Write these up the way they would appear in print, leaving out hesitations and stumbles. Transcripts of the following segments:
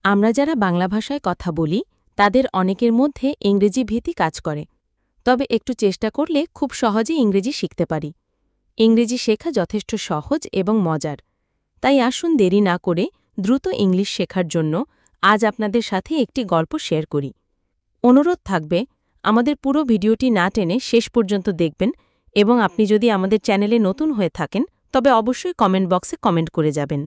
আমরা যারা বাংলা ভাষায় কথা বলি তাদের অনেকের মধ্যে ইংরেজি ভীতি কাজ করে, তবে একটু চেষ্টা করলে খুব সহজে ইংরেজি শিখতে পারি। ইংরেজি শেখা যথেষ্ট সহজ এবং মজার, তাই আসুন দেরি না করে দ্রুত ইংলিশ শেখার জন্য আজ আপনাদের সাথে একটি গল্প শেয়ার করি। অনুরোধ থাকবে আমাদের পুরো ভিডিওটি না টেনে শেষ পর্যন্ত দেখবেন, এবং আপনি যদি আমাদের চ্যানেলে নতুন হয়ে থাকেন তবে অবশ্যই কমেন্ট বক্সে কমেন্ট করে যাবেন।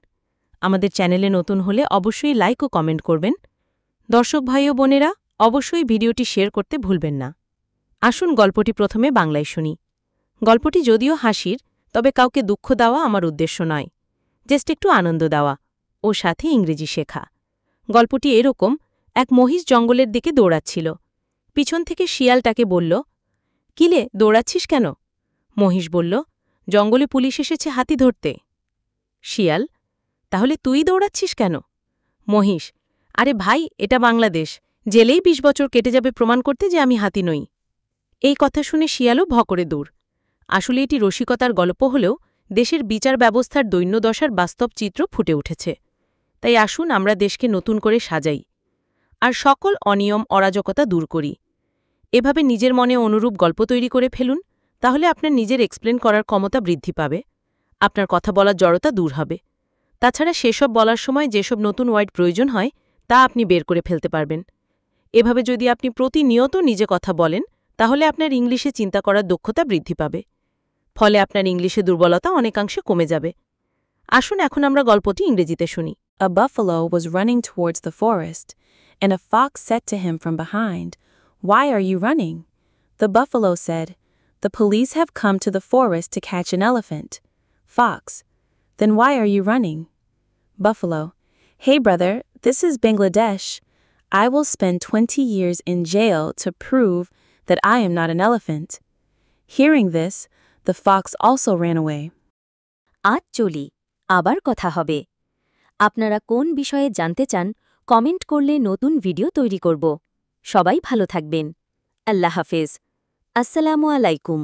আমাদের চ্যানেলে নতুন হলে অবশ্যই লাইক ও কমেন্ট করবেন। দর্শক ভাই ও বোনেরা, অবশ্যই ভিডিওটি শেয়ার করতে ভুলবেন না। আসুন গল্পটি প্রথমে বাংলায় শুনি। গল্পটি যদিও হাসির, তবে কাউকে দুঃখ দেওয়া আমার উদ্দেশ্য নয়, জাস্ট একটু আনন্দ দেওয়া ও সাথে ইংরেজি শেখা। গল্পটি এরকম: এক মহিষ জঙ্গলের দিকে দৌড়াচ্ছিল। পিছন থেকে শিয়াল তাকে বলল, কিলে, দৌড়াচ্ছিস কেন? মহিষ বলল, জঙ্গলে পুলিশ এসেছে হাতি ধরতে। শিয়াল, তাহলে তুই দৌড়াচ্ছিস কেন? মহিষ, আরে ভাই, এটা বাংলাদেশ, জেলেই ২০ বছর কেটে যাবে প্রমাণ করতে যে আমি হাতি নই। এই কথা শুনে শিয়ালও ভকরে দূর। আসলে এটি রসিকতার গল্প হলেও দেশের বিচার ব্যবস্থার দৈন্যদশার বাস্তব চিত্র ফুটে উঠেছে। তাই আসুন আমরা দেশকে নতুন করে সাজাই আর সকল অনিয়ম অরাজকতা দূর করি। এভাবে নিজের মনে অনুরূপ গল্প তৈরি করে ফেলুন, তাহলে আপনার নিজের এক্সপ্লেন করার ক্ষমতা বৃদ্ধি পাবে, আপনার কথা বলার জড়তা দূর হবে। তাছাড়া সেসব বলার সময় যেসব নতুন ওয়ার্ড প্রয়োজন হয় তা আপনি বের করে ফেলতে পারবেন। এভাবে যদি আপনি প্রতিনিয়ত নিজে কথা বলেন, তাহলে আপনার ইংলিশে চিন্তা করার দক্ষতা বৃদ্ধি পাবে, ফলে আপনার ইংলিশে দুর্বলতা অনেকাংশে কমে যাবে। আসুন এখন আমরা গল্পটি ইংরেজিতে শুনি। A buffalo was running towards the forest, and a fox said to him from behind, "Why are you running?" The buffalo said, "The police have come to the forest to catch an elephant." Fox, "Then why are you running?" Buffalo, "Hey brother, this is Bangladesh. I will spend 20 years in jail to prove that I am not an elephant." Hearing this, the fox also ran away. আজ চলি, আবার কথা হবে। আপনারা কোন বিষয়ে জানতে চান কমেন্ট করলে নতুন ভিডিও তৈরি করব। সবাই ভালো থাকবেন। আল্লাহ হাফেজ। আসসালামু আলাইকুম।